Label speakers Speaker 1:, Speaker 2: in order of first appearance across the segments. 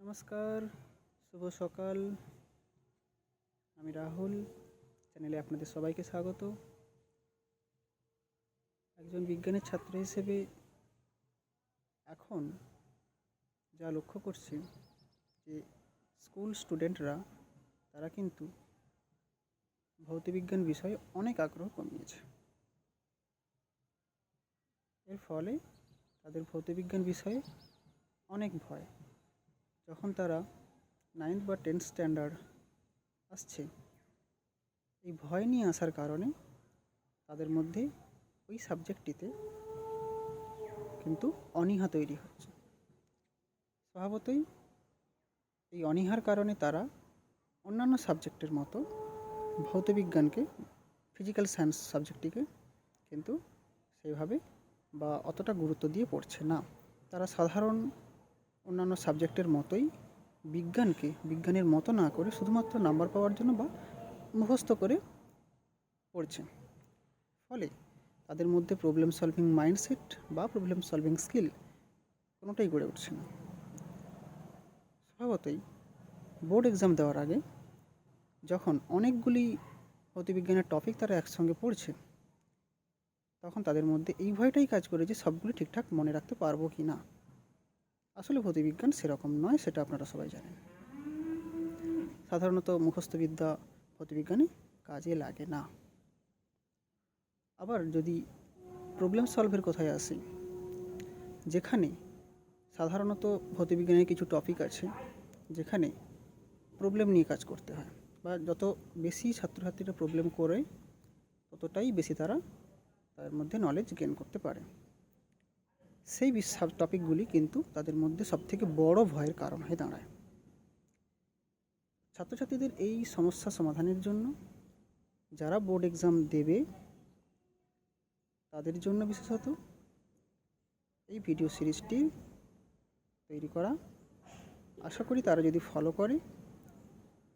Speaker 1: নমস্কার, শুভ সকাল। আমি রাহুল, চ্যানেলে আপনাদের সবাইকে স্বাগত। একজন বিজ্ঞানের ছাত্র হিসেবে এখন যা লক্ষ্য করছি যে স্কুল স্টুডেন্টরা তারা কিন্তু ভৌতবিজ্ঞান বিষয়ে অনেক আগ্রহ কমিয়েছে। এর ফলে তাদের ভৌতবিজ্ঞান বিষয়ে অনেক ভয়। যখন তারা 9th বা 10th স্ট্যান্ডার্ড আসছে, এই ভয় নিয়ে আসার কারণে তাদের মধ্যে ওই সাবজেক্টটিতে কিন্তু অনীহা তৈরি হচ্ছে। স্বভাবতই এই অনীহার কারণে তারা অন্যান্য সাবজেক্টের মতো ভৌতবিজ্ঞানকে, ফিজিক্যাল সায়েন্স সাবজেক্টটিকে কিন্তু সেইভাবে বা অতটা গুরুত্ব দিয়ে পড়ছে না। তারা সাধারণ অন্যান্য সাবজেক্টের মতোই বিজ্ঞানের মতো না করে শুধুমাত্র নাম্বার পাওয়ার জন্য বা মুখস্থ করে পড়ছে। ফলে তাদের মধ্যে প্রবলেম সলভিং মাইন্ডসেট বা প্রবলেম সলভিং স্কিল কোনোটাই গড়ে উঠছে না। স্বভাবতই বোর্ড এক্সাম দেওয়ার আগে যখন অনেকগুলি ভৌতবিজ্ঞানের টপিক তারা একসঙ্গে পড়ছে, তখন তাদের মধ্যে এই ভয়টাই কাজ করে যে সবগুলো ঠিকঠাক মনে রাখতে পারবো কি না। আসলে ভৌতবিজ্ঞান সেরকম নয়, সেটা আপনারা সবাই জানেন। সাধারণত মুখস্থবিদ্যা ভৌতবিজ্ঞানে কাজে লাগে না। আবার যদি প্রবলেম সলভের কথায় আসি, যেখানে সাধারণত ভৌতবিজ্ঞানের কিছু টপিক আছে যেখানে প্রবলেম নিয়ে কাজ করতে হয়, বা যত বেশি ছাত্রছাত্রীরা প্রবলেম করে ততটাই বেশি তারা তার মধ্যে নলেজ গেইন করতে পারে। সেই সাব টপিকগুলি কিন্তু তাদের মধ্যে সবথেকে বড় ভয়ের কারণ হয়ে দাঁড়ায়। ছাত্রছাত্রীদের এই সমস্যা সমাধানের জন্য যারা বোর্ড এক্সাম দেবে তাদের জন্য বিশেষত এই ভিডিও সিরিজটি তৈরি করা। আশা করি তারা যদি ফলো করে,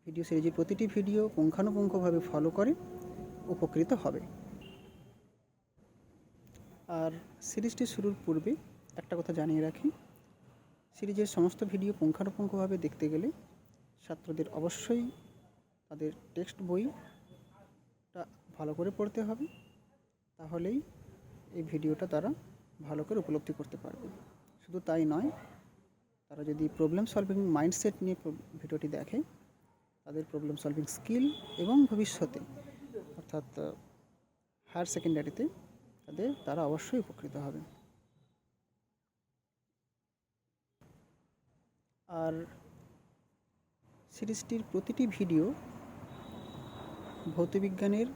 Speaker 1: ভিডিও সিরিজের প্রতিটি ভিডিও পুঙ্খানুপুঙ্খভাবে ফলো করে, উপকৃত হবে। আর সিরিজটি শুরুর পূর্বে একটা কথা জানিয়ে রাখি, সিরিজের সমস্ত ভিডিও পুঙ্খানুপুঙ্খভাবে দেখতে গেলে ছাত্রদের অবশ্যই তাদের টেক্সট বইটা ভালো করে পড়তে হবে, তাহলেই এই ভিডিওটা তারা ভালো করে উপলব্ধি করতে পারবে। শুধু তাই নয়, তারা যদি প্রবলেম সলভিং মাইন্ডসেট নিয়ে ভিডিওটি দেখে, তাদের প্রবলেম সলভিং স্কিল এবং ভবিষ্যতে অর্থাৎ হায়ার সেকেন্ডারিতে তারা অবশ্যই উপকৃত হবে। আর সিরিজটির প্রতিটি ভিডিও ভৌতবিজ্ঞানের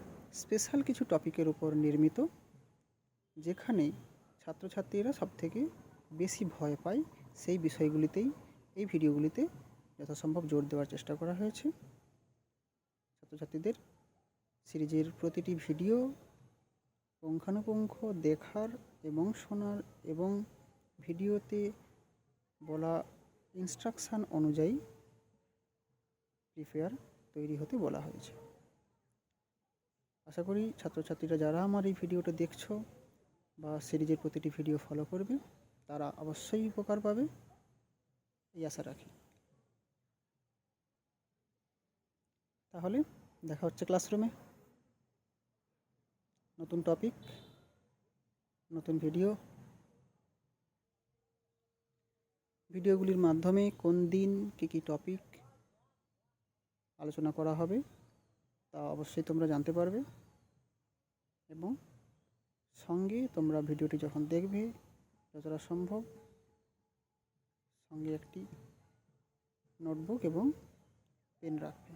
Speaker 1: স্পেশাল কিছু টপিকের উপর নির্মিত, যেখানে ছাত্রছাত্রীরা সবথেকে বেশি ভয় পায় সেই বিষয়গুলিতেই এই ভিডিওগুলিতে যথাসম্ভব জোর দেওয়ার চেষ্টা করা হয়েছে। ছাত্রছাত্রীদের সিরিজের প্রতিটি ভিডিও পুঙ্খানুপুঙ্খ দেখার এবং শোনার এবং ভিডিওতে বলা ইনস্ট্রাকশান অনুযায়ী প্রিপেয়ার তৈরি হতে বলা হয়েছে। আশা করি ছাত্রছাত্রীরা যারা আমার এই ভিডিওটা দেখছো বা সিরিজের প্রতিটি ভিডিও ফলো করবে, তারা অবশ্যই উপকার পাবে, এই আশা রাখি। তাহলে দেখা হচ্ছে ক্লাসরুমে। নতুন টপিক, নতুন ভিডিওগুলির মাধ্যমে কোন দিন কী টপিক আলোচনা করা হবে তা অবশ্যই তোমরা জানতে পারবে, এবং সঙ্গে তোমরা ভিডিওটি যখন দেখবে যতটা সম্ভব সঙ্গে একটি নোটবুক এবং পেন রাখবে।